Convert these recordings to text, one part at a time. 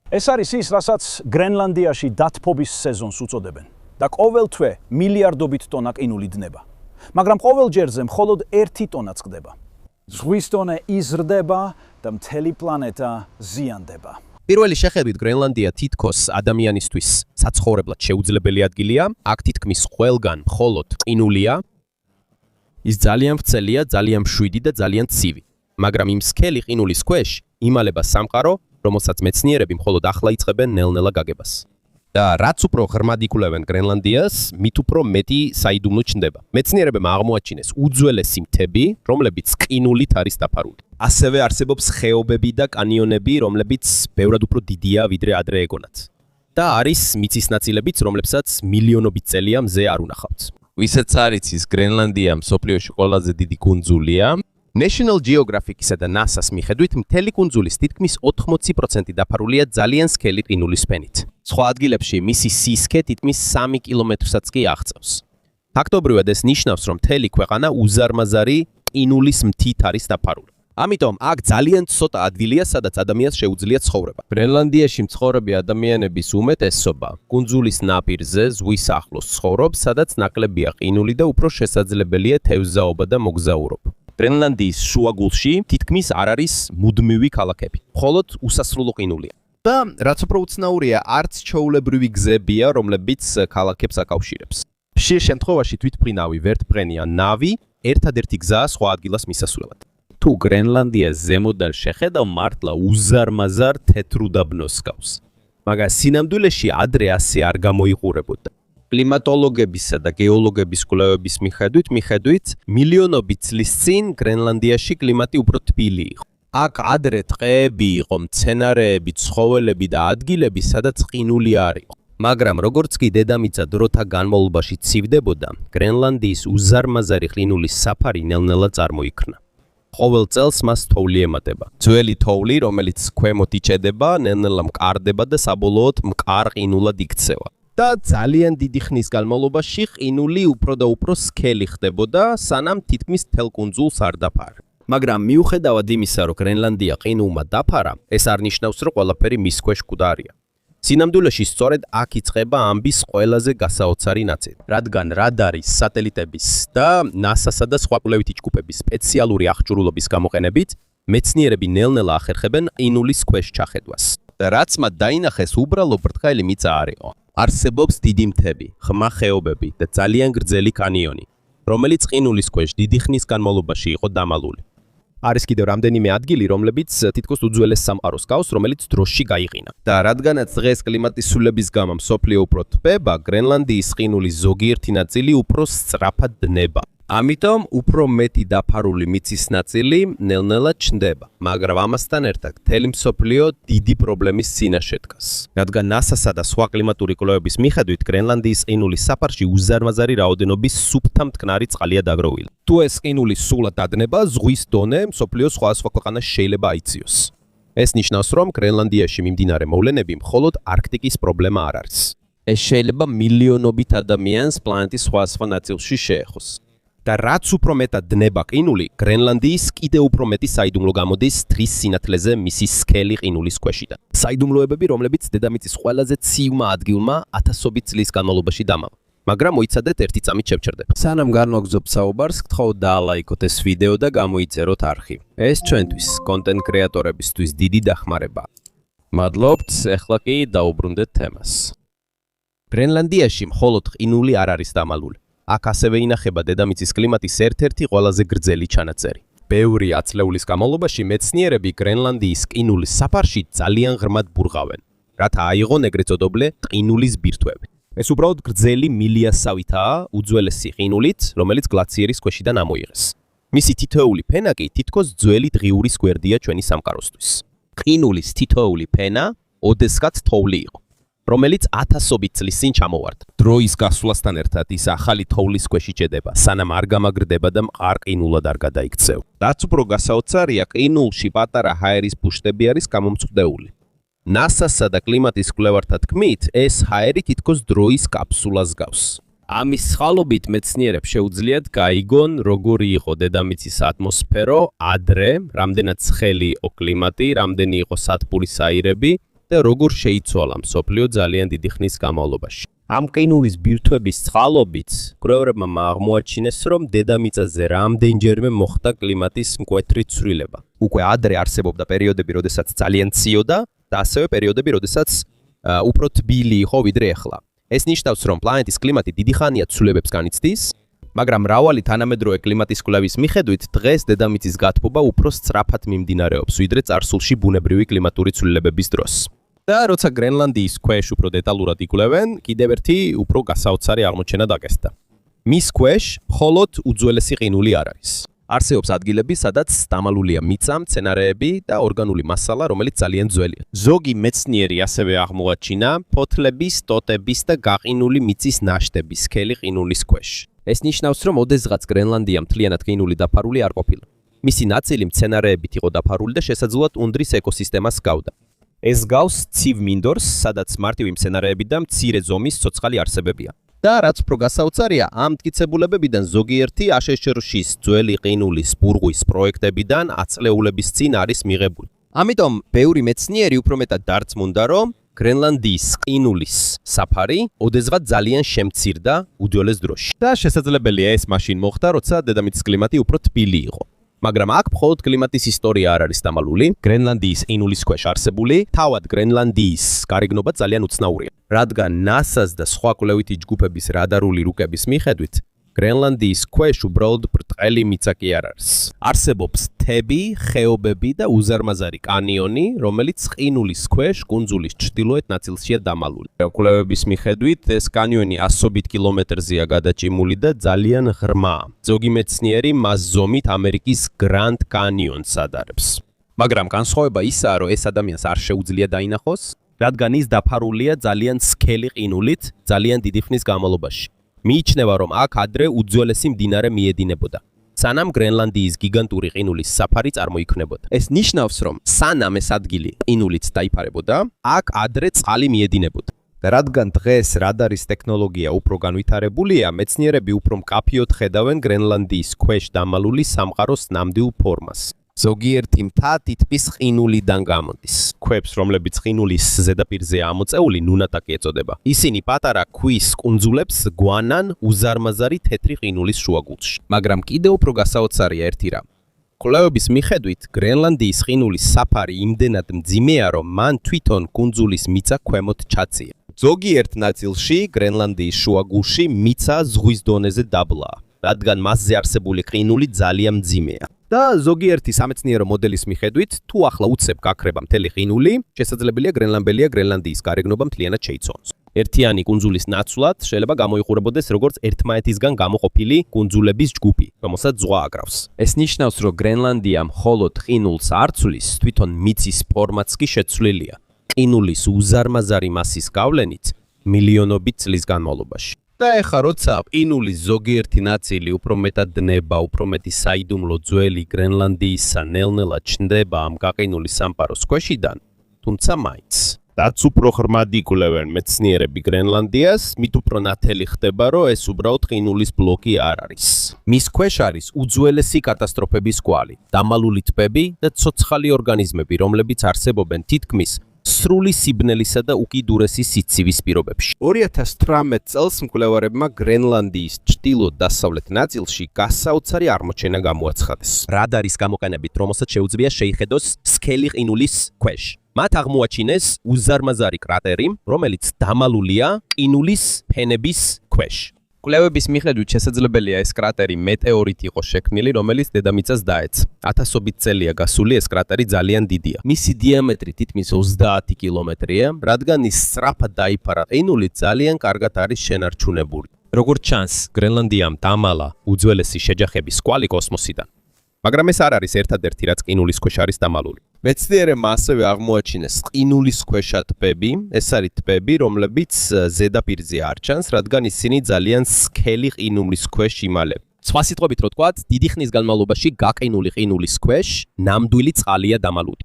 ეს არის ის, რასაც გრენლანდიაში დათბობის სეზონს უწოდებენ და ყოველ თვე მილიარდობით ტონა ყინული დნება. მაგრამ ყოველ ჯერზე მხოლოდ 1 ტონა წყდება. ზღვის დონე იზრდება და მთელი პლანეტა ზიანდება. პირველი შეხედვით გრენლანდია თითქოს ადამიანისთვის საცხოვრებლად შეუძლებელი ადგილია. აქ თითქმის ყველგან მხოლოდ ყინულია. ის ძალიან ვრცელია, ძალიან მშვიდი და ძალიან ცივი. მაგრამ იმ სქელი ყინულის ქვეშ იმალება სამყარო, რომელსაც მეცნიერები მხოლოდ ახლა იწყებენ ნელ-ნელა გაგებას. და რაც უფრო ღრმად იკვლევენ გრენლანდიას, მით უფრო მეტი საიდუმლო ჩნდება. მეცნიერებმა აღმოაჩინეს უძველესი მთები, რომლებიც ყინულით არის დაფარული. ასევე არსებობს ხეობები და კანიონები, რომლებიც ბევრად უფრო დიდია, ვიდრე ადრე ეგონათ. და არის მიწის ნაწილებიც, რომლებსაც მილიონობით წელია მზე არ უნახავთ. ვისაც არ იცის, გრენლანდია მსოფლიოში ყველაზე დიდი კუნძულია. National Geographic-ისა და NASA-s მიხედვით, მთელი კუნძულის თითქმის 80% დაფარულია ძალიან სქელი ყინულის ფენით. სხვა ადგილებში მისი სისქე თითქმის 3 კილომეტრსაც კი აღწევს. ფაქტობრივად ეს ნიშნავს, რომ მთელი ქვეყანა უზარმაზარი ყინულის მთით არის დაფარული. ამიტომ აქ ძალიან ცოტა ადგილია, სადაც ადამიანს შეუძლია ცხოვრება. გრენლანდიაში მცხოვრები ადამიანების უმეტესობა კუნძულის ნაპირზე ზღვის ახლოს ცხოვრობს, სადაც ნაკლებია ყინული და უფრო შესაძლებელია თევზაობა და მოგზაურობა. გრენლანდიის შუაგულში თითქმის არ არის მუდმივი ქალაქები. მხოლოდ უსასრულო ყინულია. და რაც უფრო უცნაურია, არც ჩვეულებრივი გზებია, რომლებიც ქალაქებს აკავშირებს. ხშირ შემთხვევაში თვითმფრინავი ვერტმფრენი ან ნავი ერთადერთი გზაა სხვა ადგილას მისასვლელად. თუ გრენლანდიას ზემოდან შეხედავ, მართლა უზარმაზარ თეთრ უდაბნოს გავს. მაგრამ სინამდვილეში ადრე ასე არ გამოიყურებოდა. კლიმატოლოგებისა და გეოლოგების კვლევების მიხედვით, მილიონობით წლის წინ გრენლანდიაში კლიმატი უფრო თბილი იყო. აქ ადრე ტყეები იყო, მცენარეები, ცხოველები და ადგილები, სადაც ყინული არ იყო. მაგრამ როგორც კი დედამიწა დროთა განმავლობაში ცივდებოდა, გრენლანდიის უზარმაზარი ყინულის საფარი ნელ-ნელა წარმოიქმნა. ყოველ წელს მას თოვლი ემატება. ძველი თოვლი, რომელიც ქვემოთ იჭედება, ნელ-ნელა მყარდება და საბოლოოდ მყარ ყინულად იქცევა. და ძალიან დიდი ხნის განმავლობაში ყინული უფრო და უფრო სქელი ხდებოდა, სანამ თითქმის მთელ კუნძულს არ დაფარა. მაგრამ მიუხედავად იმისა, რომ გრენლანდია ყინულმა დაფარა, ეს არ ნიშნავს, რომ ყველაფერი მის ქვეშ მკვდარია. სინამდვილეში სწორედ აქ იწყება ამბის ყველაზე გასაოცარი ნაწილი, რადგან რადარის, სატელიტების და NASA-სა და სხვა კვლევითი ჯგუფების სპეციალური აღჭურვილობის გამოყენებით, მეცნიერები ნელ-ნელა ახერხებენ ყინულის ქვეშ ჩახედვას. და რაც მათ დაინახეს, უბრალო ბრტყელი მიწა არ იყო. არსებობს დიდი მთები, ხმა ხეობები და ძალიან გრძელი კანიონი, რომელიც ყინულის ქვეშ დიდი ხნის განმავლობაში იყო დამალული. არის კიდევ რამდენიმე ადგილი, რომლებიც თითქოს უძველეს სამყაროს გავს, რომელიც დროში გაიყინა. და რადგანაც დღეს კლიმატის ცვლილების გამო მსოფლიო უფრო თბება, გრენლანდიის ყინულის ზოგიერთი ნაწილი უფრო სწრაფად დნება. ამიტომ უფრო მეტი დაფარული მიწის ნაწილი ნელ-ნელა ჩნდება, მაგრამ ამასთან ერთად მთელი მსოფლიო დიდი პრობლემის წინაშე დგას. რადგან NASA-სა და სხვა კლიმატური კვლევების მიხედვით, გრენლანდიის ყინულის საფარში უზარმაზარი რაოდენობის სუფთა მტკნარი წყალია დაგროვილი. თუ ეს ყინული სრულად დადნება, ზღვის დონე მსოფლიოს სხვა ქვეყანაში შეიძლება აიწიოს. ეს ნიშნავს, რომ გრენლანდიაში მიმდინარე მოვლენები მხოლოდ არქტიკის პრობლემა არ არის. ეს შეიძლება მილიონობით ადამიანს პლანეტის სხვა ნაწილში შეეხოს. და რაც უფრო მეტად დნება ყინული, გრენლანდიის კიდევ უფრო მეტი საიდუმლო გამოდის თრის სინათლეზე მისი სქელი ყინულის ქვეშიდან. საიდუმლოებები, რომლებიც დედამიწის ყველაზე ცივმა ადგილმა ათასობით წლის განმავლობაში დამავა. მაგრამ მოიცადეთ ერთი წამით შევჩერდება. სანამ განვაგრძობთ საუბარს, გთხოვთ დაალაიქოთ ეს ვიდეო და გამოიწეროთ არხი. ეს ჩვენთვის, კონტენტ კრეატორებისთვის დიდი დახმარებაა. მადლობთ, ახლა კი დაუბრუნდეთ თემას. გრენლანდიაში მხოლოდ ყინული არ არის დამალული. აქ ასევე ინახება დედამიწის კლიმატის ერთ-ერთი ყველაზე გრძელი ჩანაწერი. ბევრი ათწლეულის განმავლობაში მეცნიერები გრენლანდიის ყინულის საფარში ძალიან ღრმად ბურღავენ, რათა აიღონ ეგრეთ წოდებული ყინულის ბირთვები. ეს უბრალოდ გრძელი მილიასავითაა უძველესი ყინულით, რომელიც გლაციერის ქვეშიდან ამოიღეს. მისი თითოეული ფენა კი თითქოს ძველი დღიურის გვერდია ჩვენი სამყაროსთვის. ყინულის თითოეული ფენა ოდესღაც თოვლი იყო, რომელიც ათასობით წლის წინ ჩამოვარდა. დროის გასვლასთან ერთად ის ახალი თოვლის ქვეშ იჭედება, სანამ არ გამაგრდება და მყარ ყინულად არ გადაიქცევა. რაც უფრო გასაოცარია, ყინულში პატარა ჰაერის ბუშტები არის გამომწყვდეული. NASA-სა და კლიმატის კვლევართა თქმით, ეს ჰაერი თითქოს დროის კაფსულას გავს. ამის წყალობით მეცნიერებს შეუძლიათ გაიგონ, როგორი იყო დედამიწის ატმოსფერო ადრე, რამდენად ცხელი იყო კლიმატი, რამდენი იყო სათბურის აირები და როგორ შეიცვალა მსოფლიო ძალიან დიდი ხნის განმავლობაში. ამ ყინულის ბირთვების წყალობით კვლევებმა აღმოაჩინეს, რომ დედამიწაზე რამდენჯერმე მოხდა კლიმატის მკვეთრი ცვლილება. უკვე ადრე არსებობდა პერიოდები, როდესაც ძალიან ციოდა და ასევე პერიოდები, როდესაც უფრო თბილი იყო ვიდრე ახლა. ეს ნიშნავს, რომ პლანეტის კლიმატი დიდი ხანია ცვლილებებს განიცდის, მაგრამ მრავალი თანამედროვე კლიმატის კვლევის მიხედვით დღეს დედამიწის გათბობა უფრო სწრაფად მიმდინარეობს, ვიდრე წარსულში ბუნებრივი კლიმატური ცვლილებების დროს. და როცა გრენლანდიის ქვეშ უფრო დეტალურად იკვლევენ, კიდევ ერთი უფრო გასაოცარი აღმოჩენა დაკესდა. მის ქვეშ მხოლოდ უძველესი ყინული არ არის. არსებობს ადგილები, სადაც დამალულია მიწა, მცენარეები და ორგანული მასალა, რომელიც ძალიან ძველია. ზოგი მეცნიერი ასევე აღმოაჩინა ფოთლების, ტოტების და გაყინული მიწის ნაშთები სქელი ყინულის ქვეშ. ეს ნიშნავს, რომ ოდესღაც გრენლანდია მთლიანად ყინული დაფარული არ ყოფილა. მისი ნაწილი მცენარეებით იყო დაფარული და შესაძლოა ტუნდრის ეკოსისტემას ჰგავდა. ეს გავს ცივ მინდორს, სადაც მარტივი მცენარეები და მცირე ზომის ცოცხალი არსებებია. და რაც უფრო გასაოცარია, ამ მტკიცებულებებიდან ზოგიერთი ASHR-ის ძველი ყინულის ბურღვის პროექტებიდან აწლეულების წინ არის მიღებული. ამიტომ ბევრი მეცნიერი უფრო მეტად დარწმუნდა, რომ გრენლანდიის ყინულის საფარი ოდესღაც ძალიან შემცირდა უძველეს დროში. და შესაძლებელია ეს მაშინ მოხდა, როცა დედამიწის კლიმატი უფრო თბილი იყო. მაგრამ აქ მხოლოდ კლიმატის ისტორია არ არის დამალული, გრენლანდიის ყინულის ქვეშ არსებული თავად გრენლანდიის გარეგნობა ძალიან უცნაურია. რადგან NASA-ს და სხვა კვლევითი ჯგუფების რადარული რუკების მიხედვით, გრენლანდიის ქვეშ უბრალოდ ბრტყელი მიწა კი არ არის. არსებობს მთები, ხეობები და უზარმაზარი კანიონი, რომელიც ყინულის ქვეშ კუნძულის ჩრდილოეთ ნაწილშია დამალული. კვლევების მიხედვით, ეს კანიონი 100 კილომეტრზეა გადაჭიმული და ძალიან ღრმაა. ზოგი მეცნიერი მას ზომით ამერიკის გრანდ კანიონს ადარებს. მაგრამ განსხვავება ისაა, რომ ეს ადამიანს არ შეუძლია დაინახოს, რადგან ის დაფარულია ძალიან სქელი ყინულით, ძალიან დიდი ხნის განმავლობაში. მიიჩნევა, რომ აქ ადრე უძველესი მდინარე მიედინებოდა. სანამ გრენლანდიის გიგანტური ყინულის საფარი წარმოიქმნებოდა. ეს ნიშნავს, რომ სანამ ეს ადგილი ყინულით დაიფარებოდა, აქ ადრე წყალი მიედინებოდა. და რადგან დღეს რადარის ტექნოლოგია უფრო განვითარებულია, მეცნიერები უფრო მკაფიოდ ხედავენ გრენლანდიის ქვეშ დამალული სამყაროს ნამდვილ ფორმას. ზოგიერთი მთა თითქმის ყინულიდან გამოდის. ქვებს, რომლებიც ყინულის ზედაპირზე ამოწეული, ნუნატაკი ეწოდება. ისინი პატარა ქვის კუნძულებს გვანან უზარმაზარი თეთრი ყინულის შუაგულში. მაგრამ კიდევ უფრო გასაოცარია ერთი რამ. კვლევების მიხედვით, გრენლანდიის ყინულის საფარი იმდენად მძიმეა, რომ მან თვითონ კუნძულის მიწა ქვემოთ ჩაწია. ზოგიერთ ნაწილში, გრენლანდიის შუაგულში მიწა ზღვის დონეზე დაბლაა, რადგან მასზე არსებული ყინული ძალიან მძიმეა. და ზოგიერთი სამეცნიერო მოდელის მიხედვით, თუ ახლა უცებ გაქრება მთელი ყინული, შესაძლებელია გრენლანდელია გრენლანდიის გარეგნობა მთლიანად შეიცვალოს. ერთიანი კუნძულის ნაცვლად შეიძლება გამოიყურებოდეს როგორც ერთმანეთისგან გამოყოფილი კუნძულების ჯგუფი, რომელსაც ზღვა აკრავს. ეს ნიშნავს, რომ გრენლანდია მხოლოდ ყინულს არ ცვლის, თვითონ მიწის ფორმაც კი შეცვლილია. ყინულის უზარმაზარი მასის გავლენით მილიონობით წლის განმავლობაში. და ეხლა როცა ყინულის ზოგიერთი ნაწილი უფრო მეტად დნება, უფრო მეტი საიდუმლო ძველი გრენლანდიისა ნელ-ნელა ჩნდება ამ გაყინული სამყაროს ქვეშიდან, თუმცა მაინც. რაც უფრო ღრმად იკვლევენ მეცნიერები გრენლანდიას, მით უფრო ნათელი ხდება, რომ ეს უბრალოდ ყინულის ბლოკი არ არის. მის ქვეშ არის უძველესი კატასტროფების კვალი, დამალული ტბები და ცოცხალი ორგანიზმები, რომლებიც არსებობენ თითქმის სრული სიბნელისა და უკიდურესი სიცივის პირობებში. 2018 წელს მკვლევარებმა გრენლანდიის ჩრდილო-დასავლეთ ნაწილში გასაოცარი აღმოჩენა გამოაცხადეს. რადარის გამოყენებით, რომელსაც შეუძლია შეიხედოს სქელი ყინულის ქვეშ. მათ აღმოაჩინეს უზარმაზარი კრატერი, რომელიც დამალულია ყინულის ფენების ქვეშ. კვლევების მიხედვით შესაძლებელია ეს კრატერი მეტეორით იყო შექმნილი, რომელიც დედამიწას დაეცა. 1000 წელია გასული, ეს კრატერი ძალიან დიდია. მისი დიამეტრი თითქმის 30 კილომეტრია, რადგან ის სწრაფად დაიფარა ყინულით ძალიან კარგად არის შენარჩუნებული. როგორც ჩანს, გრენლანდიამ დამალა უძველესი შეჯახების კვალი კოსმოსიდან. მაგრამ ეს არ არის ერთადერთი, რაც ყინულის ქვეშ არის დამალული. მეცნიერებმა ასევე აღმოაჩინეს ყინულის ქვეშა ტბები, ეს არის ტბები, რომლებიც ზედაპირზე არ ჩანს, რადგან ისინი ძალიან სქელი ყინულის ქვეშ იმალებენ. სხვა სიტყვებით რო ვთქვათ, დიდი ხნის განმავლობაში გაყინული ყინულის ქვეშ ნამდვილი წყალია დამალული.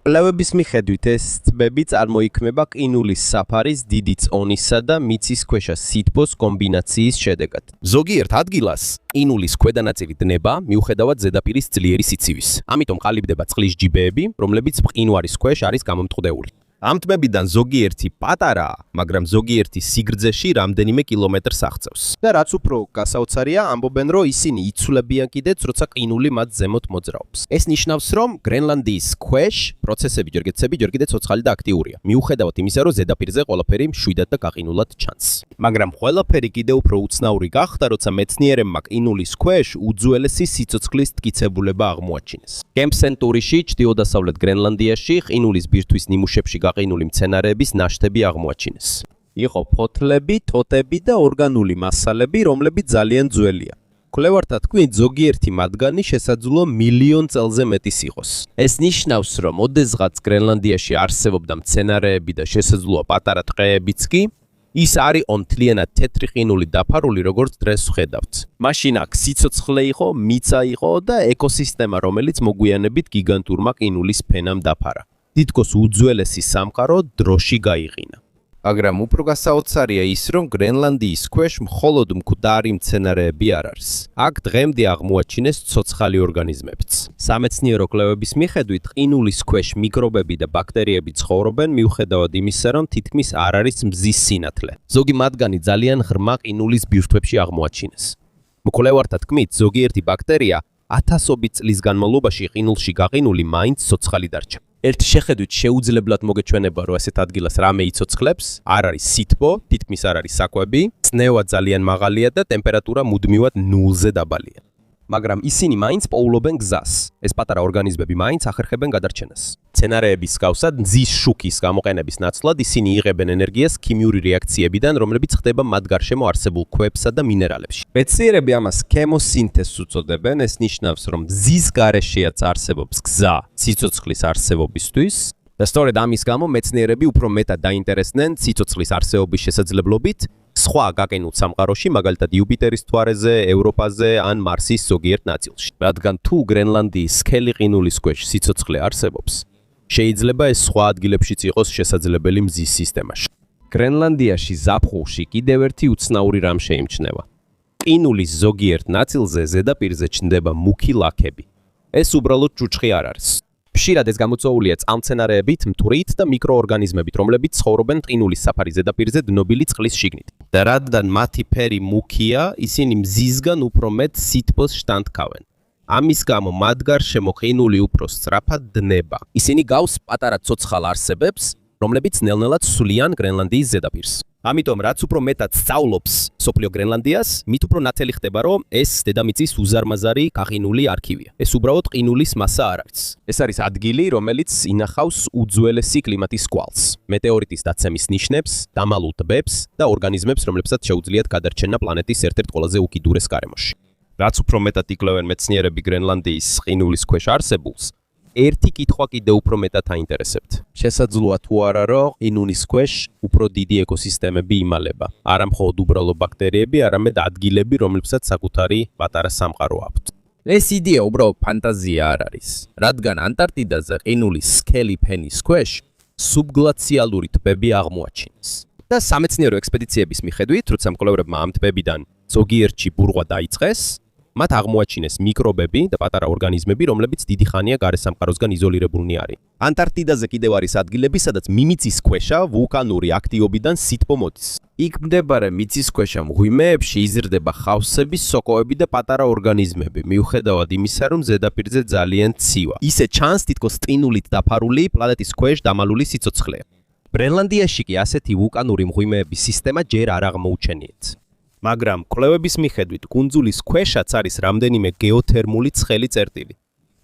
კვლევების მიხედვით ეს თბები წარმოიქმნება ყინულის საფარის დიდი წონისა და მიწისქვეშა სითბოს კომბინაციის შედეგად. ზოგიერთ ადგილას ყინულის ქვედანაწილი დნება მიუხედავად ზედაპირის ძლიერი სიცივის. ამიტომ ყალიბდება წყლის ჯიბეები, რომლებიც მყინვარის ქვეშ არის გამომტყდეული. ამ თბებიდან ზოგიერთი პატარაა, მაგრამ ზოგიერთი სიგრძეში რამდენიმე კილომეტრს აღწევს. და რაც უფრო გასაოცარია, ამბობენ, რომ ისინი იცვლებიან კიდეც, როცა ყინული მათ ზემოთ მოძრაობს. ეს ნიშნავს, რომ გრენლანდიის ქვეშ პროცესები ჯერ კიდე ცოცხალი და აქტიურია. მიუხედავად იმისა, რომ ზედაპირზე ყველაფერი მშვიდად და გაყინულად ჩანს. მაგრამ ყველაფერი კიდე უფრო უცნაური გახდა, როცა მეცნიერებმა ყინულის ქვეშ უძველესი სიცოცხლის მტკიცებულება აღმოაჩინეს. კემპ-სენტურიში, ჩრდილო-დასავლეთ გრენლანდიაში, ყინულის ბირთვის ნიმუშებში გაყინული მცენარეების ნაშთები აღმოაჩინეს. იყო ფოთლები, ტოტები და ორგანული მასალები, რომლებიც ძალიან ძველია. კვლევართა თქმით, ზოგიერთი მათგანი შესაძლოა მილიონ წელზე მეტის იყოს. ეს ნიშნავს, რომ ოდესღაც გრენლანდიაში არსებობდა მცენარეები და შესაძლოა პატარა ტყეებიც კი, ის არის ომთლიანად თეთრი ყინული დაფარული, როგორც დღეს ვხედავთ. მაშინ აქ სიცოცხლე იყო, მიცა იყო და ეკოსისტემა, რომელიც მოგვიანებით გიგანტურმა ყინულის ფენამ დაფარა. თითქოს უძველესი სამყარო დროში გაიყინა. მაგრამ უფრო გასაოცარია ის, რომ გრენლანდიის ქვეშ მხოლოდ მკვდარი მცენარეები არ არის. აქ დღემდე აღმოაჩინეს ცოცხალი ორგანიზმებიც. სამეცნიერო კვლევების მიხედვით, ყინულის ქვეშ მიკრობები და ბაქტერიები ცხოვრობენ, მიუხედავად იმისა, რომ თითქმის არ არის მზის სინათლე. ზოგი მათგანი ძალიან ღრმა ყინულის ბირთვებში აღმოაჩინეს. მკვლევართა თქმით, ზოგიერთი ბაქტერია 1000 წლის განმავლობაში ყინულში გაყინული მაინც ცოცხალი დარჩა. ერთ შეხედვით შეუძლებლად მოგეჩვენება, რომ ასეთ ადგილას რამე იცოცხლებს, არ არის სითბო, თითქმის არ არის საკვები, წნევა ძალიან მაღალია და ტემპერატურა მუდმივად 0-ზე დაბალია. მაგრამ ისინი მაინც პოულობენ გზას. ეს პატარა ორგანიზმები მაინც ახერხებენ გადარჩენას. მცენარეების მსგავსად, მზის შუქის გამოყენების ნაცვლად ისინი იღებენ ენერგიას ქიმიური რეაქციებიდან, რომლებიც ხდება მათ გარშემო არსებულ ქვებსა და მინერალებში. მეცნიერები ამას ქემოსინთეზს უწოდებენ, ეს ნიშნავს, რომ მზის გარეშეაც არსებობს გზა სიცოცხლის არსებობისთვის. და სწორედ ამის გამო მეცნიერები უფრო მეტად დაინტერესდნენ სიცოცხლის არსებობის შესაძლებლობით სხვა გაყინულ სამყაროში, მაგალითად იუპიტერის მთვარეზე, ევროპაზე ან მარსის ზოგიერთ ნაწილში. რადგან თუ გრენლანდიის სქელი ყინულის ქვეშ სიცოცხლე არსებობს, შეიძლება ეს სხვა ადგილებშიც იყოს შესაძლებელი მზის სისტემაში. გრენლანდიაში ზაფხულში კიდევ ერთი უცნაური რამ შეიმჩნევა. ყინულის ზოგიერთ ნაწილზე ზედაპირზე ჩნდება მუქი ლაქები. ეს უბრალოდ ჭუჭხი არ არის. ხშირად ეს გამოწვეულია წყალმცენარეებით, მტვრით და მიკროორგანიზმებით, რომლებიც ცხოვრობენ ყინულის საფარის ზედაპირზე დნობილი წყლის შიგნით. და რადგან მათი ფერი მუქია, ისინი მზისგან უფრო მეტ სითბოს შთანთქავენ. ამის გამო მათ გარშემო ყინული უფრო სწრაფად დნება. ისინი გავს პატარა ცოცხალ არსებებს, რომლებიც ნელ-ნელად სვლიან გრენლანდიის ზედაპირს. ამიტომ რაც უფრო მეტად სწავლობს სოფლიო გრენლანდიას, მით უფრო ნათელი ხდება, რომ ეს დედამიწის უზარმაზარი გაყინული არქივია. ეს უბრალოდ ყინულის მასა არ არის. ეს არის ადგილი, რომელიც ინახავს უძველესი კლიმატის კვალს, მეტეორიტის დაცემის ნიშნებს, დამალულ ტბებს და ორგანიზმებს, რომლებსაც შეუძლიათ გადარჩენა პლანეტის ერთ-ერთ ყველაზე უკიდურეს გარემოში. რაც უფრო მეტად იკვლევენ მეცნიერები გრენლანდიის ყინულის ქვეშ არსებულს, ერთი კითხვა კიდევ უფრო მეტად აინტერესებთ. შესაძლოა თუ არა, რომ ყინულის ქვეშ უფრო დიდი ეკოსისტემები იმალება. არა მხოლოდ უბრალო ბაქტერიები, არამედ ადგილები, რომლებსაც საკუთარი პატარა სამყარო აქვთ. ეს იდეა უბრალოდ ფანტაზია არ არის, რადგან ანტარქტიდაზე ყინულის სქელი ფენის ქვეშ სუბგლაციალური ტბები აღმოაჩინეს. და სამეცნიერო ექსპედიციების მიხედვით, როცა მკვლევრებმა ამ ტბებიდან ზოგიერთში ბურღვა დაიწყეს, მათ აღმოაჩინეს მიკრობები და პატარა ორგანიზმები, რომლებიც დიდი ხანია გარე სამყაროსგან იზოლირებულნი არის. ანტარქტიდაზე კიდევ არის ადგილები, სადაც მიწისქვეშა ვულკანური აქტივობიდან სითბო მოდის. იქ მდებარე მიწისქვეშა მღვიმეებში იზრდება ხავსების სოკოები და პატარა ორგანიზმები, მიუხედავად იმისა, რომ ზედაპირზე ძალიან ცივა. ისე ჩანს, თითქოს ყინულით დაფარული პლანეტის ქვეშ დამალული სიცოცხლე. გრენლანდიაში კი ასეთი ვულკანური მღვიმეების სისტემა ჯერ არ აღმოუჩენიათ. მაგრამ კვლევების მიხედვით კუნძულის ქვეშაც არის რამდენიმე გეოთერმული ცხელი წერტილი.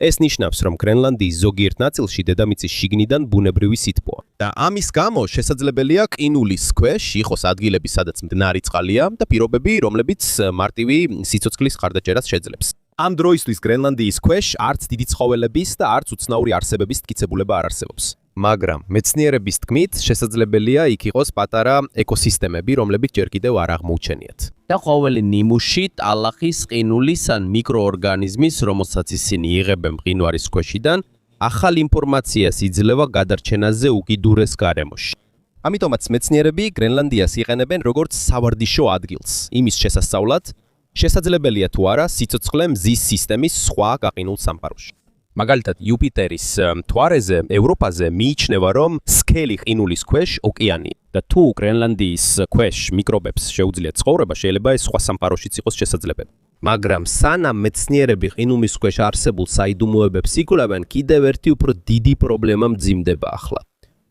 ეს ნიშნავს, რომ გრენლანდიის ზოგიერთ ნაწილში დედამიწის შიგნიდან ბუნებრივი სითბოა. და ამის გამო შესაძლებელია ყინულის ქვეშ იყოს ადგილები, სადაც მდნარი წყალია და პირობები, რომლებიც მარტივი სიცოცხლის ხარდაჭერას შეძლებს. ამ დროისთვის გრენლანდიის ქვეშ არც დიდი ცხოველების და არც უცნაური არსებების მტკიცებულება არ არსებობს. მაგრამ მეცნიერების თქმით, შესაძლებელია იქ იყოს პატარა ეკოსისტემები, რომლებიც ჯერ კიდევ არ აღმოუჩენიათ. და ყოველი ნიმუში ტალახის, ყინულის ან მიკროორგანიზმის, რომელსაც ისინი იღებენ მყინვარის ქვეშიდან, ახალ ინფორმაციას იძლევა გადარჩენაზე უკიდურეს გარემოში. ამიტომაც მეცნიერები გრენლანდიას იყენებენ როგორც სავარდიშო ადგილს. იმის შესასწავლად, შესაძლებელია თუ არა სიცოცხლე მზის სისტემის სხვა გაყინულ სამყაროში. მაგალითად, იუპიტერის მთვარეზე, ევროპაზე მიიჩნევა, რომ სქელი ყინულის ქვეშ ოკეანია და თუ გრენლანდიის ქვეშ მიკრობებს შეუძლიათ ცხოვრება, შეიძლება ეს სხვა სამყაროშიც იყოს შესაძლებელი. მაგრამ სანამ მეცნიერები ყინულის ქვეშ არსებულ საიდუმლოებებს იკვლევენ, კიდევ ერთი უფრო დიდი პრობლემა მძიმდება ახლა,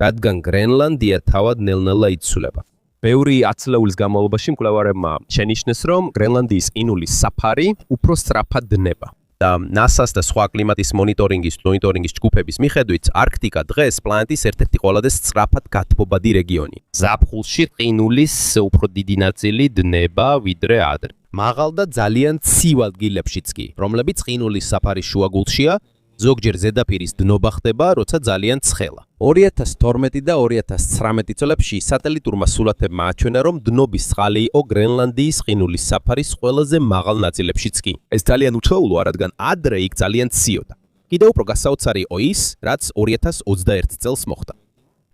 რადგან გრენლანდია თავად ნელ-ნელა იცვლება. ბევრი ათწლეულის განმავლობაში მკვლევარებმა შენიშნეს, რომ გრენლანდიის ყინულის საფარი უფრო სწრაფად დნება. და NASA-ს და სხვა კლიმატის მონიტორინგის ჯგუფების მიხედვით, არქტიკა დღეს პლანეტის ერთ-ერთი ყველაზე სწრაფად გათბობადი რეგიონია. ზაფხულში ყინულის უფრო დიდი ნაწილი დნება ვიდრე ადრე. მაღალ და ძალიან ცივ ადგილებშიც კი, რომლებიც ყინულის საფარის შუაგულშია, ზოგჯერ ზედაპირის დნობა ხდება, როცა ძალიან ცხელა. 2012 და 2019 წლებში სატელიტურმა სურათებმა აჩვენა, რომ დნობის წყალი იყო გრენლანდიის ყინულის საფარის ყველაზე მაღალ ნაწილებშიც კი. ეს ძალიან უჩვეულოა, რადგან ადრე იქ ძალიან ციოდა. კიდევ უფრო გასაოცარი იყო ის, რაც 2021 წელს მოხდა.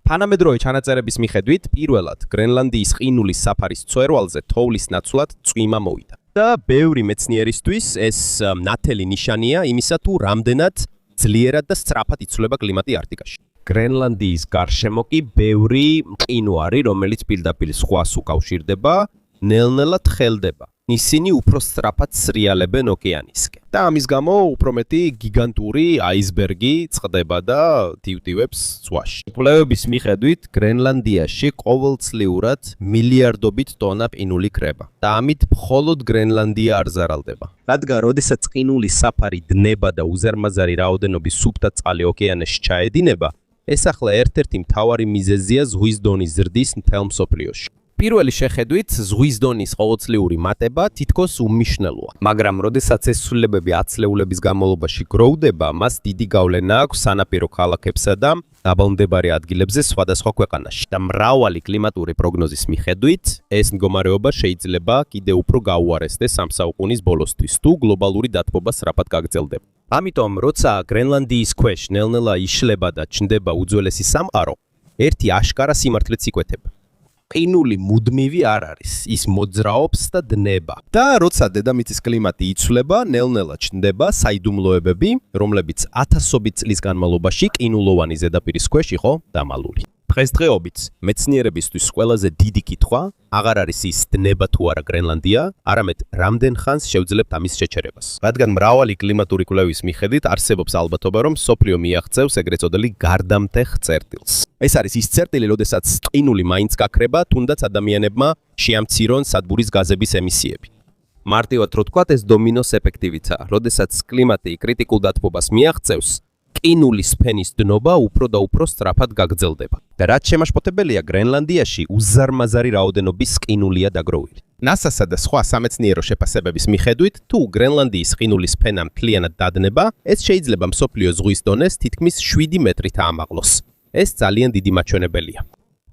თანამედროვე ჩანაწერების მიხედვით, პირველად გრენლანდიის ყინულის საფარის მწვერვალზე თოვლის ნაცვლად წვიმა მოვიდა. და ბევრი მეცნიერისთვის ეს ნათელი ნიშანია იმისა, თუ რამდენად ძლიერად და სწრაფად იცვლება კლიმატი არქტიკაში. გრენლანდიის გარშემო კი ბევრი მყინვარი, რომელიც პირდაპირ ზღვას უკავშირდება, ნელ-ნელა თხელდება. ისინი უფრო სწრაფად სრიალებენ ოკეანისკენ. და ამის გამო უფრო მეტი გიგანტური აისბერგი წყდება და დივდივებს ზღვაში. კვლევების მიხედვით, გრენლანდიაში ყოველწლიურად მილიარდობით ტონა ყინული ქრება. და ამით მხოლოდ გრენლანდია არ ზარალდება. რადგან როდესაც ყინულის საფარი დნება და უზარმაზარი რაოდენობის სუფთა წყალი ოკეანეში ჩაედინება, ეს ახლა ერთ-ერთი მთავარი მიზეზია ზღვის დონის ზრდის მთელ მსოფლიოში. პირველი შეხედვით, ზღვის დონის ყოველწლიური მატება თითქოს უმნიშვნელოა. მაგრამ როდესაც ეს ცვლილებები ათწლეულების განმავლობაში გროვდება, მას დიდი გავლენა აქვს სანაპირო ქალაქებსა და დაბალმდებარე ადგილებზე სხვადასხვა ქვეყანაში. და მრავალი კლიმატური პროგნოზის მიხედვით, ეს მდგომარეობა შეიძლება კიდევ უფრო გაუარესდეს ამ საუკუნის ბოლოსთვის, თუ გლობალური დათბობა სწრაფად გაგრძელდება. ამიტომ, როცა გრენლანდიის ქვეშ ნელ-ნელა იშლება და ჩნდება უძველესი სამყარო, ერთი აშკარა სიმართლეც იკვეთება. ყინული მუდმივი არ არის, ის მოძრაობს და დნება. და როცა დედამიწის კლიმატი იცვლება, ნელ-ნელა ჩნდება საიდუმლოებები, რომლებიც ათასობით წლის განმავლობაში ყინულოვანი ზედაპირის ქვეშ იყო დამალული. დღესდღეობით მეცნიერებისთვის ყველაზე დიდი კითხვა აღარ არის ის დნება თუ არა გრენლანდია, არამედ რამდენ ხანს შევძლებთ ამის შეჩერებას. რადგან მრავალი კლიმატური კვლევის მიხედვით არსებობს ალბათობა, რომ მსოფლიო მიაღწევს ეგრეთ წოდებული გარდამტეხ წერტილს. ეს არის ის წერტილი, როდესაც ყინული მაინც გაქრება, თუნდაც ადამიანებმა შეამცირონ სადგურის გაზების ემისიები. მარტივად რო ვთქვათ, ეს დომინოს ეფექტივიცაა. როდესაც კლიმატი კრიტიკულ დათბობას მიაღწევს, ყინულის ფენის დნობა უფრო და უფრო სწრაფად გაგრძელდება. და რაც შემაშფოთებელია, გრენლანდიაში უზარმაზარი რაოდენობის ყინულია დაგროვილი. NASA-სა და სხვა სამეცნიერო შეფასებების მიხედვით, თუ გრენლანდიის ყინულის ფენა მთლიანად დადნება, ეს შეიძლება მსოფლიო ზღვის დონეს თითქმის 7 მეტრით აამაღლოს. ეს ძალიან დიდი მაჩვენებელია.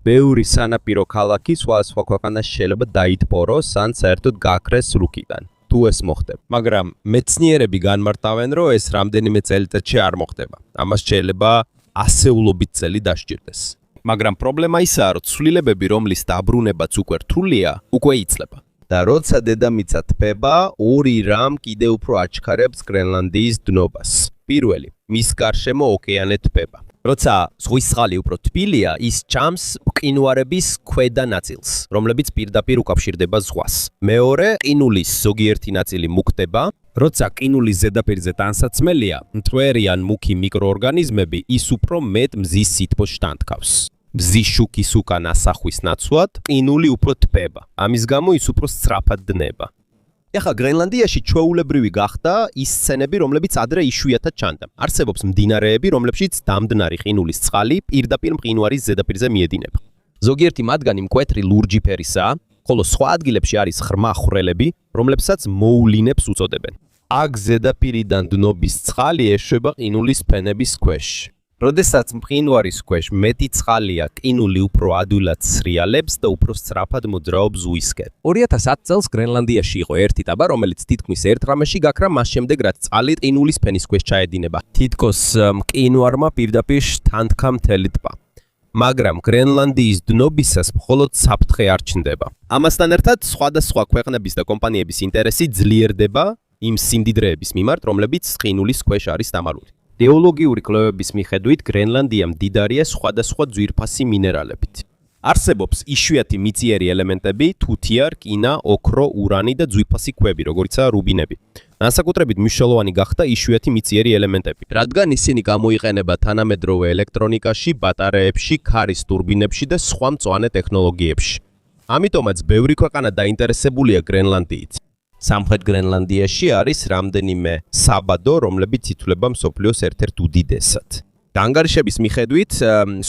ბევრი სანაპირო ქალაქი სხვადასხვა ქვეყანაში შეიძლება დაიტბოროს ან საერთოდ გაქრეს რუკიდან. თუ ეს მოხდება. მაგრამ მეცნიერები განმარტავენ, რომ ეს რამდენიმე წელიწადში არ მოხდება. ამას შეიძლება ასეულობით წელი დასჭირდეს. მაგრამ პრობლემა ისაა, რომ ცვლილებები, რომლის დაბრუნებაც უკვე რთულია, უკვე იცლება. და როცა დედამიწა თბება, ორი რამ კიდევ უფრო აჩქარებს გრენლანდიის დნობას. პირველი, მის გარშემო ოკეანე თბება. როცა ზღვის წყალი უფრო თბილია, ის ჭამს მყინვარების ქვედა ნაწილს, რომლებიც პირდაპირ უკავშირდება ზღვას. მეორე, ყინულის ზოგიერთი ნაწილი მუქდება, როცა ყინულის ზედაპირზე ტანსაცმელია, მტვერი ან მუქი მიკროორგანიზმები ის უფრო მეტ მზის სითბოს შთანთქავს. მზის შუქის უკან ასახვის ნაცვლად, ყინული უფრო თბება. ამის გამო ის უფრო სწრაფად დნება. ეხლა გრენლანდიაში ჩვეულებრივი გახდა ის სცენები, რომლებიც ადრე იშვიათად ჩანდა. არსებობს მდინარეები, რომლებშიც დამდნარი ყინულის წყალი პირდაპირ მყინვარის ზედაპირზე მიედინება. ზოგიერთი მათგანი მკვეთრი ლურჯი ფერისაა, ხოლო სხვა ადგილებში არის ღრმა ხვრელები, რომლებსაც მოულინებს უწოდებენ. აქ ზედაპირიდან დნობის წყალი ეშვება ყინულის ფენების ქვეშ. როდესაც მყინვარის ქვეშ მეტი წყალია, ყინული უფრო ადვილად სრიალებს და უფრო სწრაფად მოძრაობს ზღვისკენ. 2010 წელს გრენლანდიაში იყო ერთი ტბა, რომელიც თითქმის ერთ ღამეში გაქრა მას შემდეგ, რაც წყალი ყინულის ფენის ქვეშ ჩაედინება. თითქოს მყინვარმა პირდაპირ თანთქა მთელი ტბა. მაგრამ გრენლანდიის დნობისას მხოლოდ საფრთხე არ ჩნდება. ამასთან ერთად, სხვადასხვა ქვეყნების და კომპანიების ინტერესი ძლიერდება იმ სიმდიდრეების მიმართ, რომლებიც ყინულის ქვეშ არის დამალული. გეოლოგიური კვლევების მიხედვით გრენლანდია მდიდარია სხვადასხვა ძვირფასი მინერალებით. არსებობს იშვიათი მიწიერი ელემენტები, თუთია, რკინა, ოქრო, ურანი და ძვირფასი ქვები, როგორიცაა რუბინები. განსაკუთრებით მნიშვნელოვანი გახდა იშვიათი მიწიერი ელემენტები, რადგან ისინი გამოიყენება თანამედროვე ელექტრონიკაში, ბატარეებში, ქარის ტურბინებში და სხვა მწვანე ტექნოლოგიებში. ამიტომაც ბევრი ქვეყანა დაინტერესებულია გრენლანდიით. სამხრეთ გრენლანდიაში არის რამდენიმე საბადო, რომლებიც ითვლება მსოფლიოს ერთ-ერთ უდიდესად. განგარიშების მიხედვით,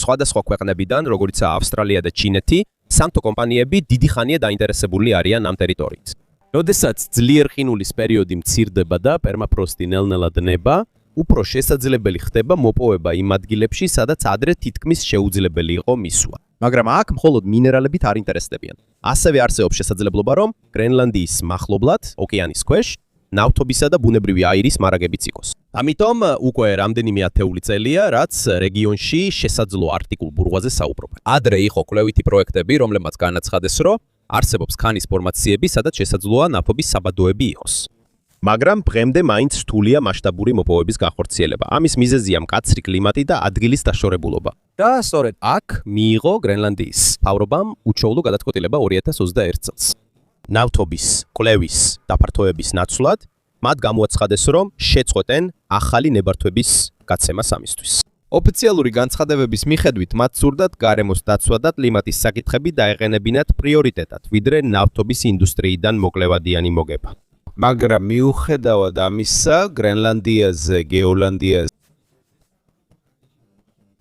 სხვადასხვა ქვეყნებიდან, როგორიცაა ავსტრალია და ჩინეთი, სამთო კომპანიები დიდი ხანია დაინტერესებული არიან ამ ტერიტორიით. როდესაც ძლიერ ყინულის პერიოდი მცირდება და პერმაფროსტი ნელ-ნელა დნება, უფრო შესაძლებელი ხდება მოპოვება იმ ადგილებში, სადაც ადრე თითქმის შეუძლებელი იყო მისვლა. მაგრამ აქ მხოლოდ მინერალებით არ ინტერესდებიან. ასევე არსებობს შესაძლებლობა, რომ გრენლანდიის მახლობლად, ოკეანის ქვეშ, ნავთობისა და ბუნებრივი აირის მარაგებიც იყოს. ამიტომ უკვე რამდენიმე ათეული წელია, რაც რეგიონში შესაძლო არქტიკულ ბურღვაზე საუბრობენ. ადრე იყო კვლევითი პროექტები, რომლებმაც განაცხადეს, რომ არსებობს ქანის ფორმაციები, სადაც შესაძლოა ნავთობის საბადოები იყოს. მაგრამ დღემდე მაინც რთულია მასშტაბური მოპოვების განხორციელება. ამის მიზეზია მკაცრი კლიმატი და ადგილის დაშორებულობა. და სწორედ აქ მიიღო გრენლანდიის მთავრობამ უჩვეულო გადაწყვეტილება 2021 წელს. ნავთობის, კვლევის დაფართოების ნაცვლად მათ გამოაცხადეს, რომ შეწყვეტენ ახალი ნებართვების გაცემას ამისთვის. ოფიციალური განცხადებების მიხედვით მათ სურდათ გარემოს დაცვა და კლიმატის საკითხები დაეყენებინათ პრიორიტეტად, ვიდრე ნავთობის ინდუსტრიიდან მოკლევადიანი მოგება. მაგრამ მიუხედავად ამისა, გრენლანდიაზე, გეოლანდიაზე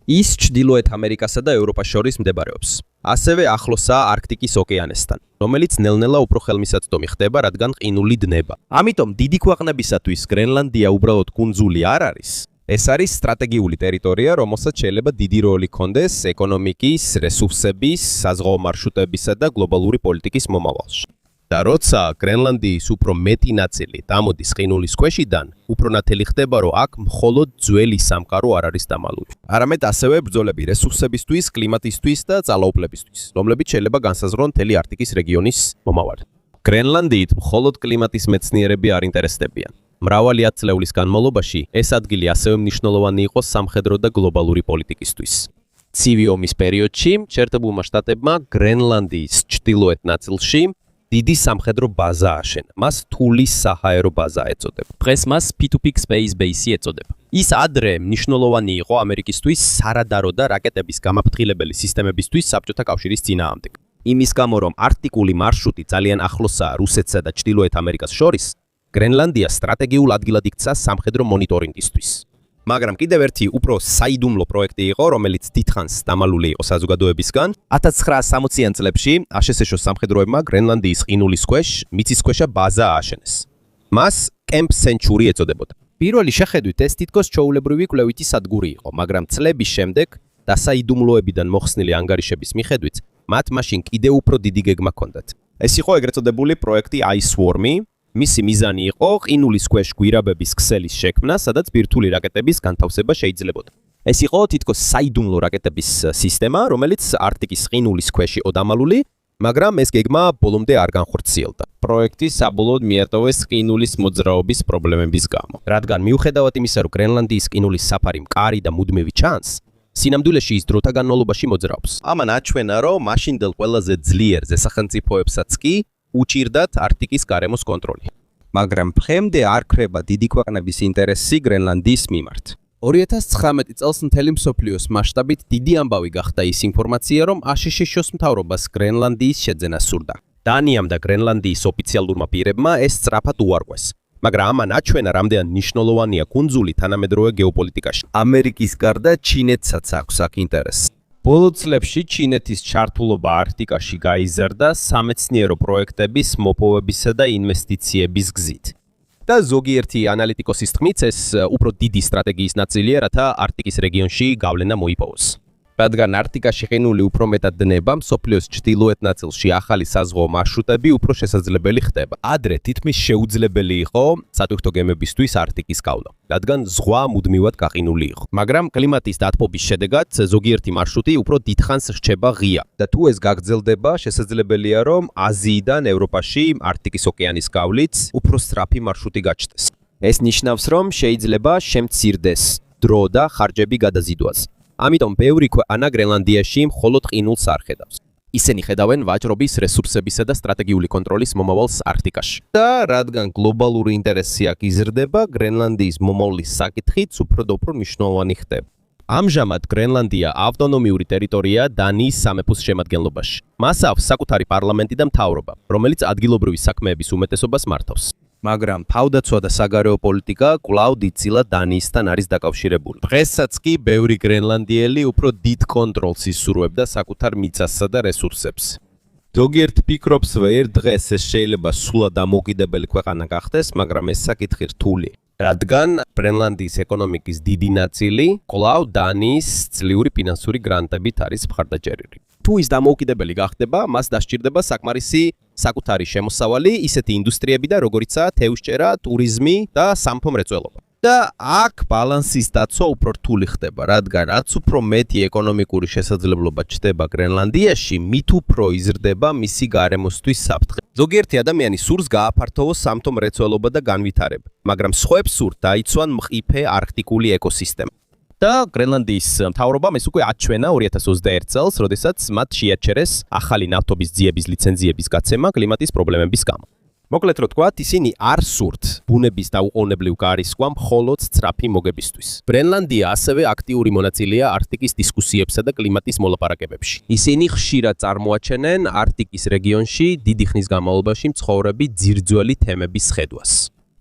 ის ჩრდილოეთ ამერიკასა და ევროპას შორის მდებარეობს. ასევე ახლოსაა არქტიკის ოკეანესთან, რომელიც ნელ-ნელა უფრო ხელმისაწვდომი ხდება, რადგან ყინული დნება. ამიტომ დიდი ქვეყნებისათვის გრენლანდია უბრალოდ კუნძული არ არის. ეს არის სტრატეგიული ტერიტორია, რომელსაც შეიძლება დიდი როლი ჰქონდეს ეკონომიკის, რესურსების, საზღვაო მარშრუტებისა და გლობალური პოლიტიკის მომავალში. და როცა გრენლანდიის უფრო მეტი ნაწილი დამოდის ყინულის ქვეშიდან, უფრო ნათელი ხდება, რომ აქ მხოლოდ ძველი სამყარო არ არის დამალული. არამედ ასევე ბრძოლები რესურსებისთვის, კლიმატისთვის და ძალაუფლებისთვის, რომლებიც შეიძლება განსაზღვრონ მთელი არქტიკის რეგიონის მომავალი. გრენლანდიით მხოლოდ კლიმატის მეცნიერები არ ინტერესდებიან. მრავალი ათწლეულის განმავლობაში ეს ადგილი ასევე მნიშვნელოვანი იყო სამხედრო და გლობალური პოლიტიკისთვის. ცივი ომის პერიოდში შეერთებულმა შტატებმა გრენლანდიის ჩრდილოეთ ნაწილში დიდი სამხედრო ბაზა აშენა. მას თულის საჰაერო ბაზა ეწოდება. დღეს მას P2P Space Base ეწოდება. ის ადრე მნიშვნელოვანი იყო ამერიკისთვის სარადარო და რაკეტების გამაფრთხილებელი სისტემებისთვის საბჭოთა კავშირის წინააღმდეგ. იმის გამო, რომ არქტიკული მარშრუტი ძალიან ახლოსაა რუსეთსა და ჩრდილოეთ ამერიკას შორის, გრენლანდია სტრატეგიულ ადგილად იქცა სამხედრო მონიტორინგისთვის. მაგრამ კიდევ ერთი უფრო საიდუმლო პროექტი იყო, რომელიც დიდხანს დამალული იყო საზოგადოებისგან. 1960-იან წლებში აშშ-ს სამხედროებმა გრენლანდიის ყინულის ქვეშ მიწისქვეშა ბაზა ააშენეს. მას Camp Century ეწოდებოდა. პირველი შეხედვით ეს თითქოს ჩვეულებრივი კვლევითი სადგური იყო, მაგრამ წლების შემდეგ და საიდუმლოებიდან მოხსნილი ანგარიშების მიხედვით, მათ მაშინ კიდევ უფრო დიდი გეგმა ჰქონდათ. ეს იყო ეგრეთ წოდებული პროექტი Ice Worm-ი. მისი მიზანი იყო ყინულის ქვეშ გვირაბების ქსელის შექმნა, სადაც ბირთვული რაკეტების განთავსება შეიძლებოდა. ეს იყო თითქოს საიდუმლო რაკეტების სისტემა, რომელიც არქტიკის ყინულის ქვეშ იყო დამალული, მაგრამ ეს გეგმა ბოლომდე არ განხორციელდა. პროექტი საბოლოოდ მიატოვეს ყინულის მოძრაობის პრობლემების გამო. რადგან მიუხედავად იმისა, რომ გრენლანდიის ყინულის საფარი მყარი და მუდმივი ჩანს, სინამდვილეში ის დროთა განმავლობაში მოძრაობს. ამან აჩვენა, რომ მაშინდელ ყველაზე ძლიერ ზესახელმწიფოებსაც კი უჭირდათ არქტიკის გარემოს კონტროლი. მაგრამ დღემდე არ ქრება დიდი ქვეყნების ინტერესი გრენლანდიის მიმართ. 2019 წელს მთელი მსოფლიოს მასშტაბით დიდი ამბავი გახდა ის ინფორმაცია, რომ აშშ-ს მთავრობას გრენლანდიის შეძენა სურდა. დანიამ და გრენლანდიის ოფიციალურმა პირებმა ეს სწრაფად უარყვეს. მაგრამ ამან აჩვენა, რამდენად მნიშვნელოვანია კუნძული თანამედროვე გეოპოლიტიკაში. ამერიკის გარდა ჩინეთსაც აქვს აქ ინტერესი. ბოლო წლებში ჩინეთის ჩართულობა არქტიკაში გაიზარდა სამეცნიერო პროექტების მოპოვებისა და ინვესტიციების გზით. და ზოგიერთი ანალიტიკოსის თქმით, ეს უფრო დიდი სტრატეგიის ნაწილია, რათა არქტიკის რეგიონში გავლენა მოიპოვოს. რადგან არქტიკაში ყინული უფრო მეტად დნება, მსოფლიოს ჩრდილოეთ ნაწილში ახალი საზღვაო მარშრუტები უფრო შესაძლებელი ხდება. ადრე თითქმის შეუძლებელი იყო სატვირთო გემებისთვის არქტიკის გავლა, რადგან ზღვა მუდმივად გაყინული იყო. მაგრამ კლიმატის დათბობის შედეგად ზოგიერთი მარშრუტი უფრო დიდხანს რჩება ღია და თუ ეს გაგრძელდება, შესაძლებელია, რომ აზიიდან ევროპაში არქტიკის ოკეანის გავლით უფრო სწრაფი მარშრუტი გაჩნდეს. ეს ნიშნავს, რომ შეიძლება შემცირდეს დრო და ხარჯები გადაზიდვას. ამიტომ ბევრი ქვეყანა გრენლანდიაში მხოლოდ ყინულს არ ხედავს. ისინი ხედავენ ვაჭრობის რესურსებისა და სტრატეგიული კონტროლის მომავალს არქტიკაში. და რადგან გლობალური ინტერესი აქ იზრდება, გრენლანდიის მომავლის საკითხიც უფრო და უფრო მნიშვნელოვანი ხდება. ამჟამად გრენლანდია ავტონომიური ტერიტორია დანიის სამეფოს შემადგენლობაში. მას აქვს საკუთარი პარლამენტი და მთავრობა, რომელიც ადგილობრივი საქმეების უმეტესობას მართავს. მაგრამ თავდაცვა და საგარეო პოლიტიკა კვლავ დიდწილად დანიისთან არის დაკავშირებული. დღესაც კი ბევრი გრენლანდიელი უფრო დიდ კონტროლს ისურვებდა საკუთარ მიწასა და რესურსებს. ზოგიერთ ფიქრობს, რომ ერთ დღეს ეს შეიძლება სულად დამოუკიდებელი ქვეყანა გახდეს, მაგრამ ეს საკითხი რთული. რადგან გრენლანდიის ეკონომიკის დიდი ნაწილი კვლავ დანიის ძლიური ფინანსური გრანტებით არის მხარდაჭერილი. თუ ის დამოუკიდებელი გახდება, მას დასჭირდება საკმარისი საკუთარი შემოსავალი, ისეთი ინდუსტრიები და როგორიცაა თევზჭერა, ტურიზმი და სამთო მრეწველობა. და აქ ბალანსის დაცვა უფრო რთული ხდება, რადგან რაც უფრო მეტი ეკონომიკური შესაძლებლობა ჩნდება გრენლანდიაში, მით უფრო იზრდება მისი გარემოსთვის საფრთხე. ზოგიერთი ადამიანი სურს გააფართოვოს სამთო მრეწველობა და განვითარება, მაგრამ სხვებს სურთ დაიცვან მყიფე არქტიკული ეკოსისტემა. და გრენლანდიის მთავრობამ ეს უკვე აჩვენა 2021 წელს, როდესაც მათ შეაჩერეს ახალი ნავთობის ძიების ლიცენზიების გაცემა კლიმატის პრობლემების გამო. მოკლედ რო თქვათ, ისინი არ სურთ ბუნების დაუყოვნებლივ გარისკვა მხოლოდ სწრაფი მოგებისთვის. გრენლანდია ასევე აქტიური მონაწილეა არქტიკის დისკუსიებსა და კლიმატის მოლაპარაკებებში. ისინი ხშირად წარმოაჩენენ არქტიკის რეგიონში დიდი ხნის განმავლობაში მცხოვრები ძირძველი თემების ხედვას.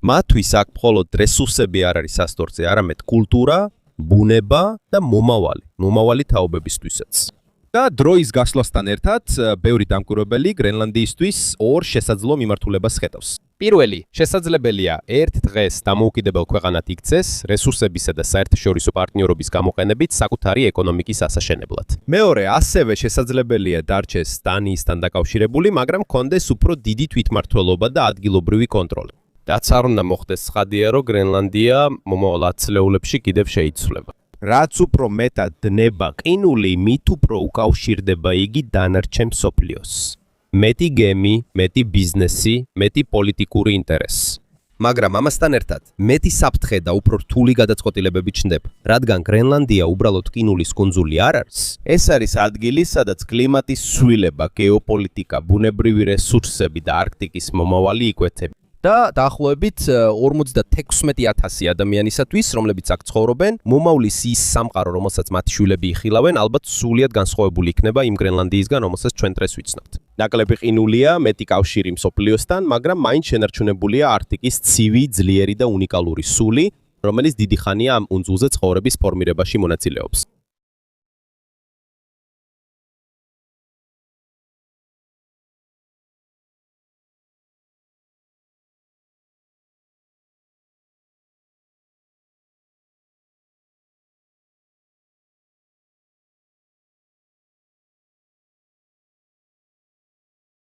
მათთვის აქ მხოლოდ რესურსები არ არის სასტორზე, არამედ კულტურა, ბუნება და მომავალი თაობებისთვისაც. და დროის გასვლასთან ერთად, ბევრი დამკვირვებელი გრენლანდიისთვის ორ შესაძლო მიმართულებას ხედავს. პირველი, შესაძლებელია ერთ დღეს დამოუკიდებელ ქვეყანად იქცეს რესურსებისა და საერთაშორისო პარტნიორობის გამოყენებით საკუთარი ეკონომიკის ასაშენებლად. მეორე, ასევე შესაძლებელია დარჩეს დანიისთან დაკავშირებული, მაგრამ კონდეს უფრო დიდი თვითმმართველობა და ადგილობრივი კონტროლი. რაც არ უნდა მოხდეს, ცხადია, რომ გრენლანდია მომავალ ათწლეულებში კიდევ შეიცვლება. რაც უფრო მეტად დნება ყინული, მით უფრო უკავშირდება იგი დანარჩენ მსოფლიოს. მეტი გემი, მეტი ბიზნესი, მეტი პოლიტიკური ინტერესი. მაგრამ ამასთან ერთად, მეტი საფრთხე და უფრო რთული გადაწყვეტილებები ჩნდება. რადგან გრენლანდია უბრალოდ ყინულის კუნძული არ არის, ეს არის ადგილი, სადაც კლიმატის ცვლილება, გეოპოლიტიკა, ბუნებრივი რესურსები და არქტიკის მომავალი იკვეთება. და დაახლოებით 56,000 ადამიანისათვის, რომლებიც აქ ცხოვრობენ, მომავლის ის სამყარო, რომელსაც მათი შვილები იხილავენ, ალბათ სრულიად განსხვავებული იქნება იმ გრენლანდიისგან, რომელსაც ჩვენ დღეს ვიცნობთ. ნაკლები ყინულია, მეტი კავშირი მსოფლიოსთან, მაგრამ მაინც შენარჩუნებულია არქტიკის ცივი, ძლიერი და უნიკალური სული, რომელიც დიდი ხანია ამ კუნძულზე ცხოვრების ფორმირებაში მონაწილეობს.